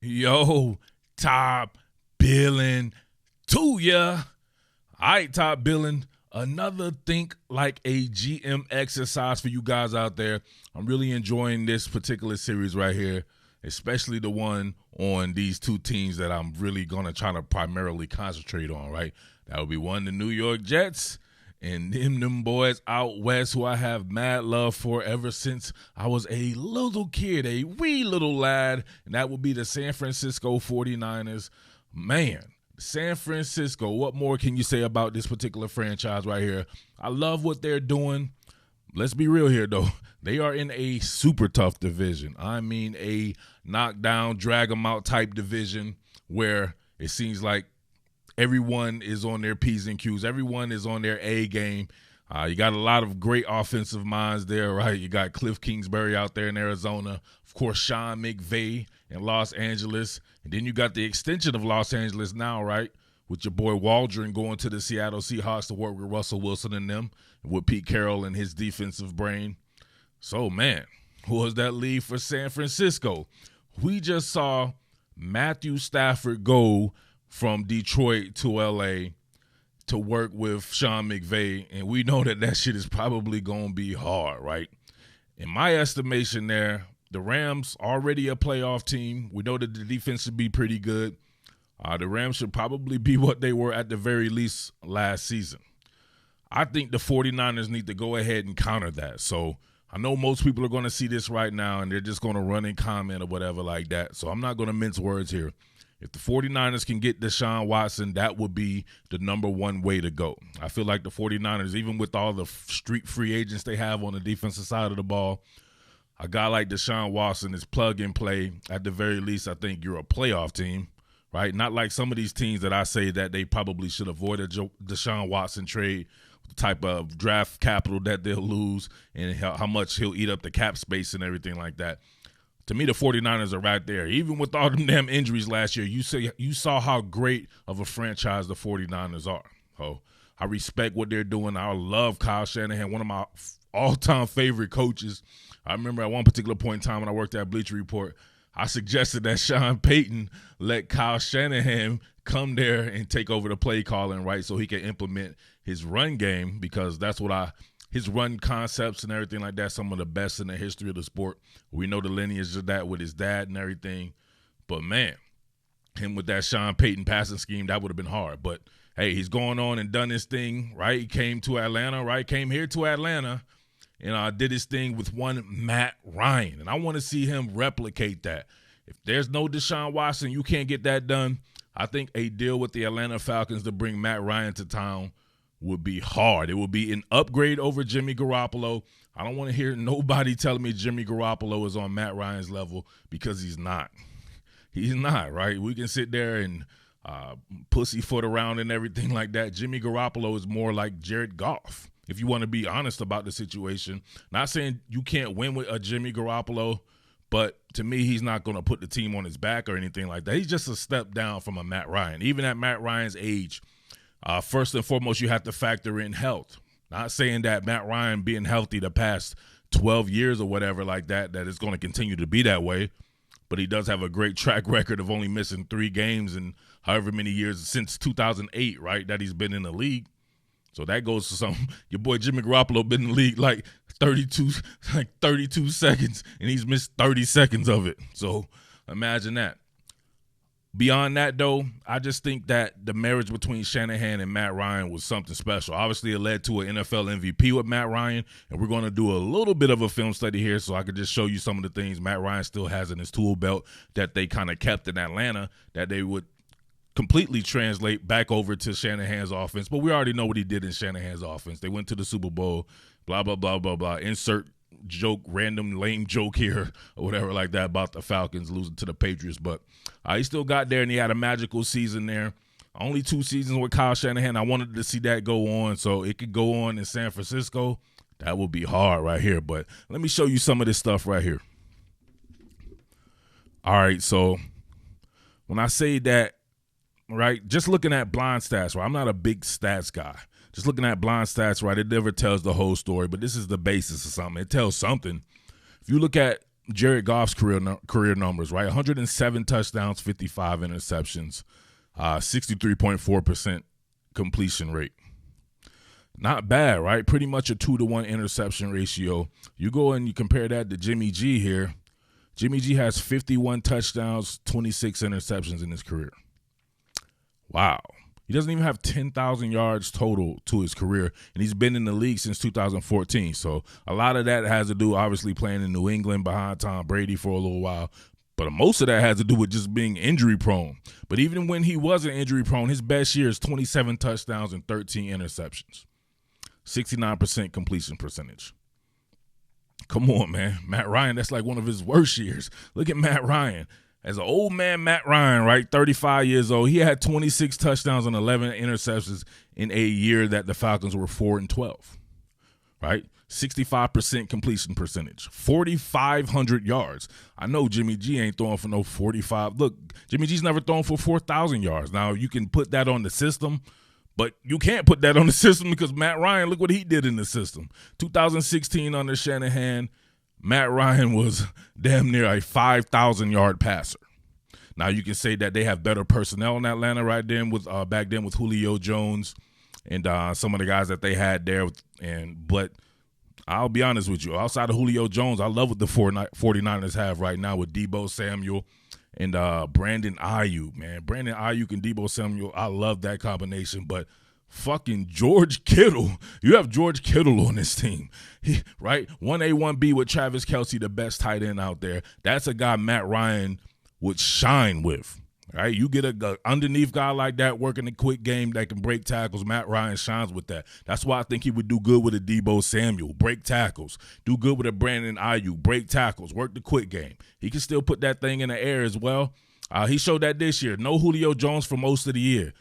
Yo, top billing to ya. All right, top billing. Another think like a GM exercise for you guys out there. I'm really enjoying this particular series right here, especially the one on these two teams that I'm really going to try to primarily concentrate on, right? That would be one, the New York Jets, and them boys out west who I have mad love for ever since I was a little kid, a wee little lad, and that would be the San Francisco 49ers. Man, San Francisco, what more can you say about this particular franchise right here? I love what they're doing. Let's be real here, though. They are in a super tough division. I mean a knockdown, drag them out type division where it seems like everyone is on their P's and Q's. Everyone is on their A game. You got a lot of great offensive minds there, right? You got Cliff Kingsbury out there in Arizona. Of course, Sean McVay in Los Angeles. And then you got the extension of Los Angeles now, right? With your boy Waldron going to the Seattle Seahawks to work with Russell Wilson and them, and with Pete Carroll and his defensive brain. So, man, who does that leave for San Francisco? We just saw Matthew Stafford go from Detroit to L.A. to work with Sean McVay, and we know that shit is probably going to be hard, right? In my estimation there, the Rams already a playoff team. We know that the defense should be pretty good. The Rams should probably be what they were at the very least last season. I think the 49ers need to go ahead and counter that. So I know most people are going to see this right now, and they're just going to run and comment or whatever like that. So I'm not going to mince words here. If the 49ers can get Deshaun Watson, that would be the number one way to go. I feel like the 49ers, even with all the street free agents they have on the defensive side of the ball, a guy like Deshaun Watson is plug and play. At the very least, I think you're a playoff team, right? Not like some of these teams that I say that they probably should avoid a Deshaun Watson trade, the type of draft capital that they'll lose and how much he'll eat up the cap space and everything like that. To me, the 49ers are right there. Even with all them damn injuries last year, you saw how great of a franchise the 49ers are. So I respect what they're doing. I love Kyle Shanahan, one of my all-time favorite coaches. I remember at one particular point in time when I worked at Bleacher Report, I suggested that Sean Payton let Kyle Shanahan come there and take over the play calling, right, so he can implement his run game, because that's what his run concepts and everything like that, some of the best in the history of the sport. We know the lineage of that with his dad and everything. But, man, him with that Sean Payton passing scheme, that would have been hard. But, hey, he's going on and done his thing, right? He came to Atlanta, right? Came here to Atlanta and did his thing with one Matt Ryan. And I want to see him replicate that. If there's no Deshaun Watson, you can't get that done. I think a deal with the Atlanta Falcons to bring Matt Ryan to town would be hard. It would be an upgrade over Jimmy Garoppolo. I don't want to hear nobody telling me Jimmy Garoppolo is on Matt Ryan's level, because he's not. He's not, right? We can sit there and pussyfoot around and everything like that. Jimmy Garoppolo is more like Jared Goff, if you want to be honest about the situation. Not saying you can't win with a Jimmy Garoppolo, but to me, he's not going to put the team on his back or anything like that. He's just a step down from a Matt Ryan. Even at Matt Ryan's age, first and foremost, you have to factor in health. Not saying that Matt Ryan being healthy the past 12 years or whatever like that is going to continue to be that way. But he does have a great track record of only missing 3 games in however many years since 2008, right, that he's been in the league. So that goes to some. Your boy Jimmy Garoppolo been in the league like 32 seconds, and he's missed 30 seconds of it. So imagine that. Beyond that, though, I just think that the marriage between Shanahan and Matt Ryan was something special. Obviously, it led to an NFL MVP with Matt Ryan, and we're going to do a little bit of a film study here so I could just show you some of the things Matt Ryan still has in his tool belt that they kind of kept in Atlanta that they would completely translate back over to Shanahan's offense. But we already know what he did in Shanahan's offense. They went to the Super Bowl, blah, blah, blah, blah, blah. Insert joke, random lame joke here or whatever like that about the Falcons losing to the Patriots. But he still got there, and he had a magical season there. Only 2 seasons with Kyle Shanahan. I wanted to see that go on, so it could go on in San Francisco. That would be hard right here. But let me show you some of this stuff right here. All right, so when I say that, right, just looking at blind stats, right, I'm not a big stats guy. Just looking at blind stats, right, it never tells the whole story, but this is the basis of something. It tells something. If you look at Jared Goff's career numbers, right? 107 touchdowns, 55 interceptions, 63.4% completion rate. Not bad, right? Pretty much a 2-to-1 interception ratio. You go and you compare that to Jimmy G here. Jimmy G has 51 touchdowns, 26 interceptions in his career. Wow. He doesn't even have 10,000 yards total to his career, and he's been in the league since 2014. So a lot of that has to do, obviously, playing in New England behind Tom Brady for a little while. But most of that has to do with just being injury-prone. But even when he wasn't injury-prone, his best year is 27 touchdowns and 13 interceptions. 69% completion percentage. Come on, man. Matt Ryan, that's like one of his worst years. Look at Matt Ryan. As an old man, Matt Ryan, right, 35 years old, he had 26 touchdowns and 11 interceptions in a year that the Falcons were 4-12, right? 65% completion percentage, 4,500 yards. I know Jimmy G ain't throwing for no 45. Look, Jimmy G's never thrown for 4,000 yards. Now, you can put that on the system, but you can't put that on the system because Matt Ryan, look what he did in the system. 2016 under Shanahan, Matt Ryan was damn near a 5,000-yard passer. Now you can say that they have better personnel in Atlanta right then with back then with Julio Jones and some of the guys that they had there. But I'll be honest with you, outside of Julio Jones, I love what the 49ers have right now with Deebo Samuel and Brandon Ayuk, man. Brandon Ayuk and Deebo Samuel, I love that combination, but fucking George Kittle. You have George Kittle on this team, right? 1A, 1B with Travis Kelce, the best tight end out there. That's a guy Matt Ryan would shine with, right? You get a underneath guy like that working a quick game that can break tackles. Matt Ryan shines with that. That's why I think he would do good with a Deebo Samuel, break tackles. Do good with a Brandon Ayuk, break tackles, work the quick game. He can still put that thing in the air as well. He showed that this year. No Julio Jones for most of the year,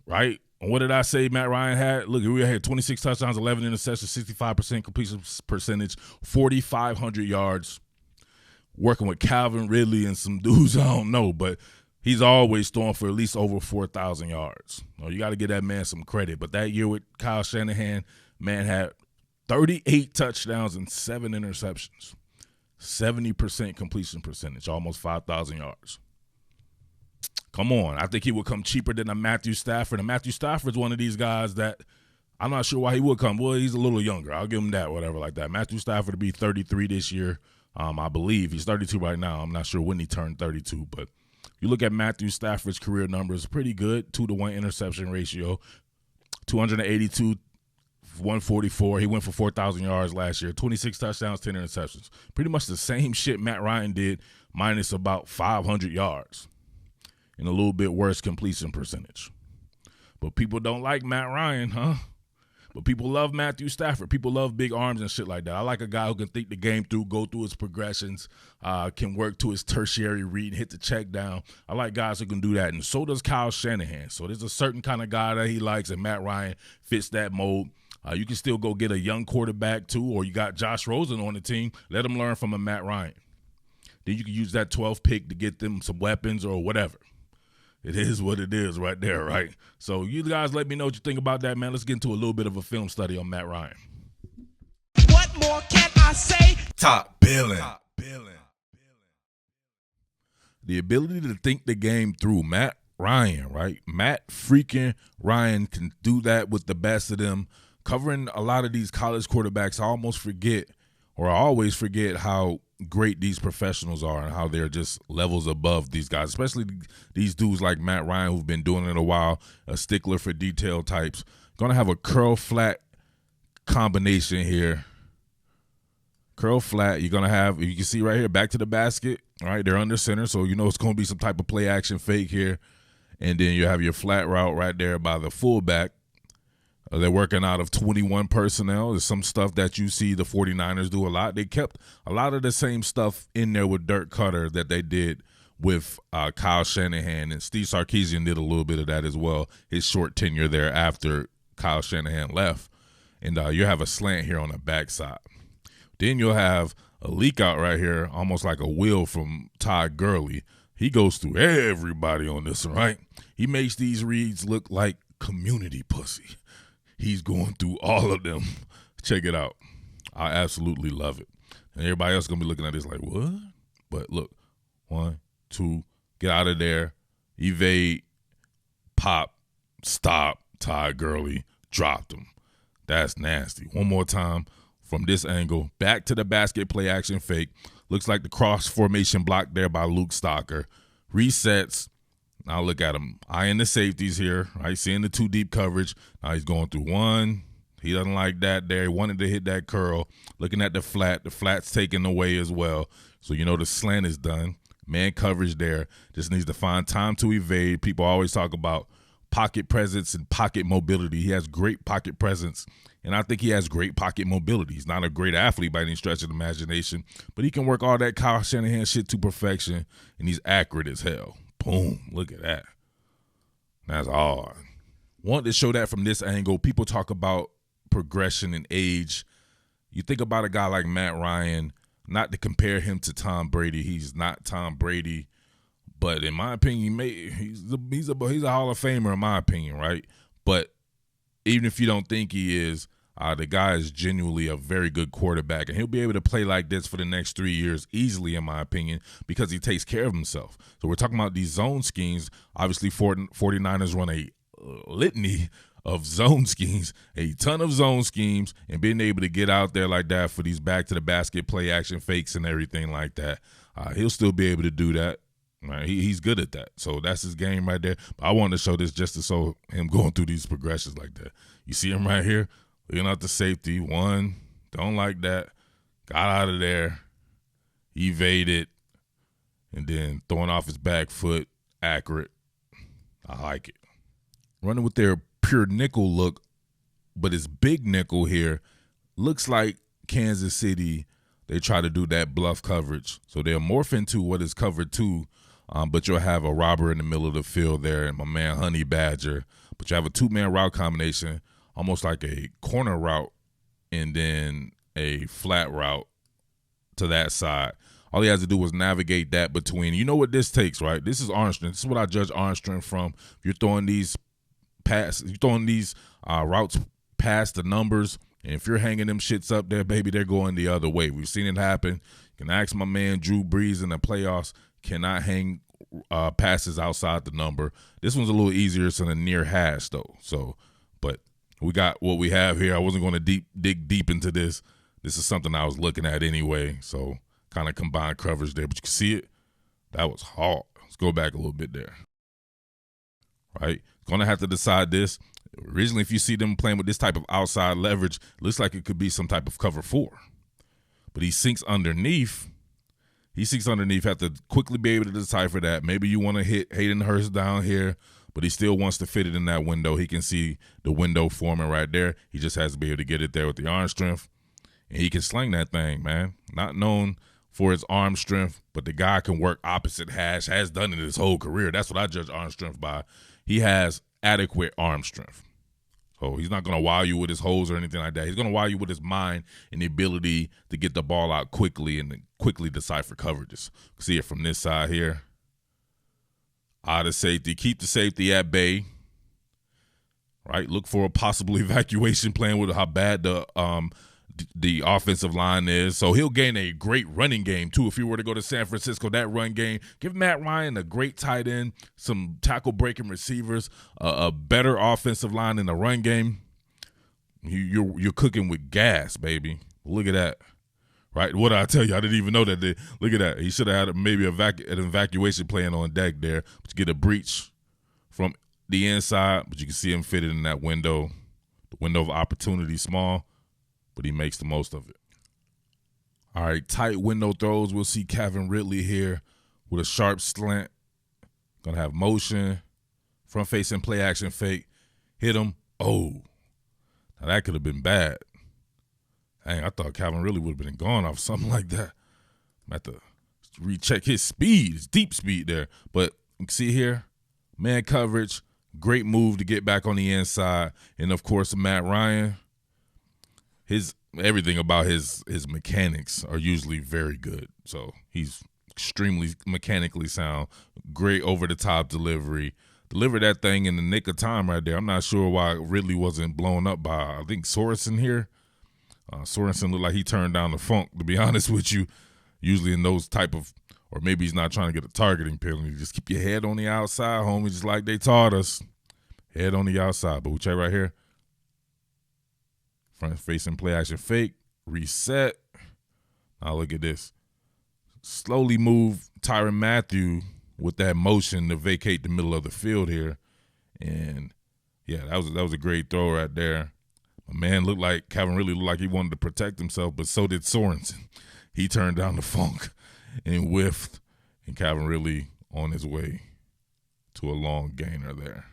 right? And what did I say Matt Ryan had? Look, we had 26 touchdowns, 11 interceptions, 65% completion percentage, 4,500 yards, working with Calvin Ridley and some dudes I don't know, but he's always throwing for at least over 4,000 yards. You got to give that man some credit. But that year with Kyle Shanahan, man had 38 touchdowns and 7 interceptions, 70% completion percentage, almost 5,000 yards. Come on. I think he would come cheaper than a Matthew Stafford. And Matthew Stafford's one of these guys that I'm not sure why he would come. Well, he's a little younger. I'll give him that, whatever like that. Matthew Stafford will be 33 this year, I believe. He's 32 right now. I'm not sure when he turned 32. But you look at Matthew Stafford's career numbers, pretty good. 2-to-1 interception ratio, 282, 144. He went for 4,000 yards last year. 26 touchdowns, 10 interceptions. Pretty much the same shit Matt Ryan did, minus about 500 yards. And a little bit worse completion percentage. But people don't like Matt Ryan, huh? But people love Matthew Stafford. People love big arms and shit like that. I like a guy who can think the game through, go through his progressions, can work to his tertiary read and hit the check down. I like guys who can do that, and so does Kyle Shanahan. So there's a certain kind of guy that he likes, and Matt Ryan fits that mold. You can still go get a young quarterback, too, or you got Josh Rosen on the team. Let him learn from a Matt Ryan. Then you can use that 12th pick to get them some weapons or whatever. It is what it is right there, right? So you guys let me know what you think about that, man. Let's get into a little bit of a film study on Matt Ryan. What more can I say? Top Billin. The ability to think the game through. Matt Ryan, right? Matt freaking Ryan can do that with the best of them. Covering a lot of these college quarterbacks, I always forget how great these professionals are and how they're just levels above these guys, especially these dudes like Matt Ryan who've been doing it a while, a stickler for detail types. Going to have a curl flat combination here. Curl flat, you're going to have, you can see right here, back to the basket, all right? They're under center, so you know it's going to be some type of play action fake here. And then you have your flat route right there by the fullback. They're working out of 21 personnel. There's some stuff that you see the 49ers do a lot. They kept a lot of the same stuff in there with Dirk Cutter that they did with Kyle Shanahan. And Steve Sarkisian did a little bit of that as well, his short tenure there after Kyle Shanahan left. And you have a slant here on the backside. Then you'll have a leak out right here, almost like a wheel from Todd Gurley. He goes through everybody on this one, right? He makes these reads look like community pussy. He's going through all of them. Check it out. I absolutely love it. And everybody else is going to be looking at this like, what? But look, 1, 2, get out of there, evade, pop, stop, Todd Gurley, dropped him. That's nasty. One more time from this angle, back to the basket play action fake. Looks like the cross formation block there by Luke Stocker. Resets. Now look at him eyeing the safeties here, right? Seeing the 2 deep coverage. Now he's going through 1. He doesn't like that there. He wanted to hit that curl. Looking at the flat. The flat's taken away as well. So you know the slant is done. Man coverage there. Just needs to find time to evade. People always talk about pocket presence and pocket mobility. He has great pocket presence, and I think he has great pocket mobility. He's not a great athlete by any stretch of the imagination, but he can work all that Kyle Shanahan shit to perfection, and he's accurate as hell. Boom. Look at that. That's hard. Want to show that from this angle. People talk about progression and age. You think about a guy like Matt Ryan, not to compare him to Tom Brady. He's not Tom Brady. But in my opinion, he's a Hall of Famer in my opinion, right? But even if you don't think he is, the guy is genuinely a very good quarterback, and he'll be able to play like this for the next 3 years easily, in my opinion, because he takes care of himself. So we're talking about these zone schemes. Obviously, 49ers run a litany of zone schemes, a ton of zone schemes, and being able to get out there like that for these back-to-the-basket play action fakes and everything like that, he'll still be able to do that. Right, he's good at that. So that's his game right there. But I wanted to show this just to show him going through these progressions like that. You see him right here, looking out the safety. 1, don't like that. Got out of there, evaded, and then throwing off his back foot, accurate. I like it. Running with their pure nickel look, but his big nickel here looks like Kansas City. They try to do that bluff coverage. So they'll morph into what is covered 2. But you'll have a robber in the middle of the field there and my man Honey Badger. But you have a 2-man route combination, almost like a corner route and then a flat route to that side. All he has to do is navigate that between. You know what this takes, right? This is arm strength. This is what I judge arm strength from. If you're throwing these routes past the numbers, and if you're hanging them shits up there, baby, they're going the other way. We've seen it happen. You can ask my man Drew Brees in the playoffs. Cannot hang passes outside the number. This one's a little easier. It's in a near hash, though. So, but we got what we have here. I wasn't going to dig deep into this. This is something I was looking at anyway. So, kind of combined coverage there. But you can see it. That was hard. Let's go back a little bit there. Right? Going to have to decide this. Originally, if you see them playing with this type of outside leverage, it looks like it could be some type of cover 4. But he sinks underneath. Have to quickly be able to decipher that. Maybe you want to hit Hayden Hurst down here, but he still wants to fit it in that window. He can see the window forming right there. He just has to be able to get it there with the arm strength. And he can sling that thing, man. Not known for his arm strength, but the guy can work opposite hash, has done it his whole career. That's what I judge arm strength by. He has adequate arm strength. So he's not going to wow you with his holes or anything like that. He's going to wow you with his mind and the ability to get the ball out quickly and quickly decipher coverages. See it from this side here. Out of safety. Keep the safety at bay. Right? Look for a possible evacuation plan with how bad the offensive line is. So he'll gain a great running game, too. If he were to go to San Francisco, that run game, give Matt Ryan a great tight end, some tackle-breaking receivers, a better offensive line in the run game. You're cooking with gas, baby. Look at that. Right? What did I tell you? I didn't even know that. Look at that. He should have had maybe an evacuation plan on deck there. But you get a breach from the inside, but you can see him fitted in that window. The window of opportunity small, but he makes the most of it. All right, tight window throws. We'll see Kevin Ridley here with a sharp slant. Going to have motion, front-facing play-action fake. Hit him. Oh, now that could have been bad. Dang, I thought Calvin Ridley would have been gone off something like that. I'm have to recheck his speed, his deep speed there. But you can see here, man coverage, great move to get back on the inside. And, of course, Matt Ryan, everything about his mechanics are usually very good. So he's extremely mechanically sound, great over-the-top delivery. Delivered that thing in the nick of time right there. I'm not sure why Ridley wasn't blown up by, I think, Sorensen here. Sorensen looked like he turned down the funk, to be honest with you. Usually in those type of, Or maybe he's not trying to get a targeting penalty. Just keep your head on the outside, homie, just like they taught us. Head on the outside. But we check right here. Front facing play action fake. Reset. Now look at this. Slowly move Tyrann Mathieu with that motion to vacate the middle of the field here. And, yeah, that was a great throw right there. My man Calvin really looked like he wanted to protect himself, but so did Sorensen. He turned down the funk and whiffed, and Calvin really on his way to a long gainer there.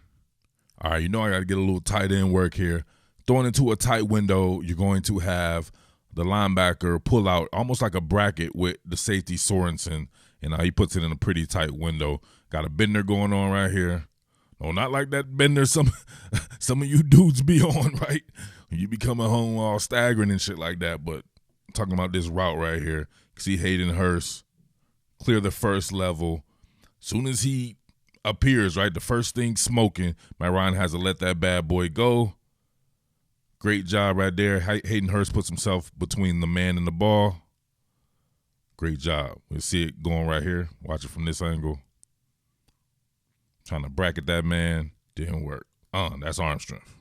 All right, I got to get a little tight end work here. Throwing into a tight window, you're going to have the linebacker pull out almost like a bracket with the safety Sorensen, and he puts it in a pretty tight window. Got a bender going on right here. No, not like that bender some of you dudes be on, right? You be coming home all staggering and shit like that, but I'm talking about this route right here. See Hayden Hurst clear the first level. Soon as he appears, right, the first thing smoking, Matt Ryan has to let that bad boy go. Great job right there. Hayden Hurst puts himself between the man and the ball. Great job. We'll see it going right here. Watch it from this angle. Trying to bracket that man. Didn't work. That's arm strength.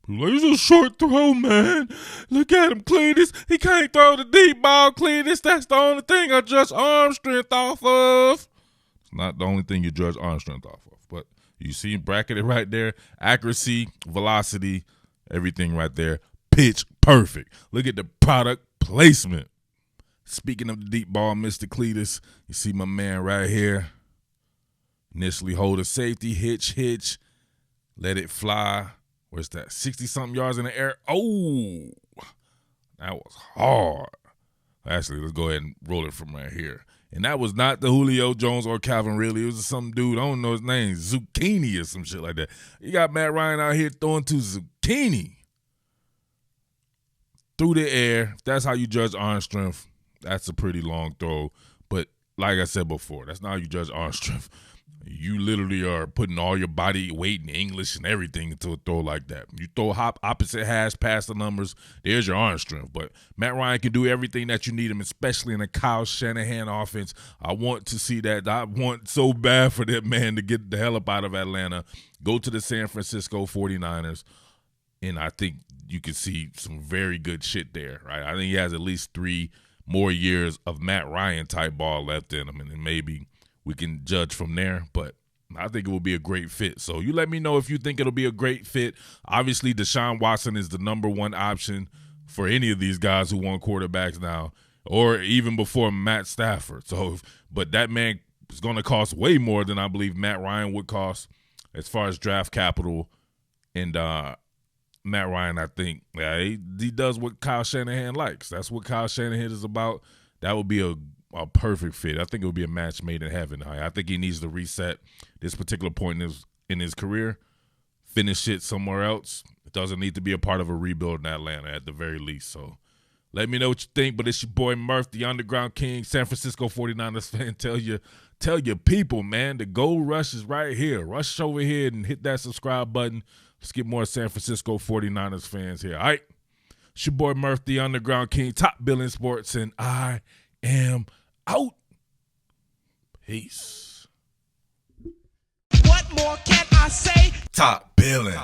People like, it's a short throw, man. Look at him, Cletus. He can't throw the deep ball, Cletus. That's the only thing I judge arm strength off of. It's not the only thing you judge arm strength off of. But you see him bracketed right there. Accuracy, velocity, everything right there. Pitch perfect. Look at the product placement. Speaking of the deep ball, Mr. Cletus, you see my man right here. Initially hold a safety, hitch, let it fly. Where's that? 60-something yards in the air. Oh, that was hard. Actually, let's go ahead and roll it from right here. And that was not the Julio Jones or Calvin Ridley. It was some dude, I don't know his name, Zucchini or some shit like that. You got Matt Ryan out here throwing to Zucchini through the air. If that's how you judge arm strength, that's a pretty long throw. But like I said before, that's not how you judge arm strength. You literally are putting all your body weight and English and everything into a throw like that. You throw opposite hash past the numbers, there's your arm strength. But Matt Ryan can do everything that you need him, especially in a Kyle Shanahan offense. I want to see that. I want so bad for that man to get the hell up out of Atlanta, go to the San Francisco 49ers, and I think you can see some very good shit there, right? I think he has at least 3 more years of Matt Ryan type ball left in him, and then maybe we can judge from there, but I think it will be a great fit. So you let me know if you think it'll be a great fit. Obviously, Deshaun Watson is the number one option for any of these guys who want quarterbacks now, or even before Matt Stafford. So, but that man is going to cost way more than I believe Matt Ryan would cost as far as draft capital. And Matt Ryan, I think, he does what Kyle Shanahan likes. That's what Kyle Shanahan is about. That would be a perfect fit. I think it would be a match made in heaven. I think he needs to reset this particular point in his career, finish it somewhere else. It doesn't need to be a part of a rebuild in Atlanta at the very least. So let me know what you think. But it's your boy Murph, the Underground King, San Francisco 49ers fan. Tell your people, man, the gold rush is right here. Rush over here and hit that subscribe button. Let's get more San Francisco 49ers fans here. All right. It's your boy Murph, the Underground King, top Billin Sports, and I am out. Peace. What more can I say? Top Billin.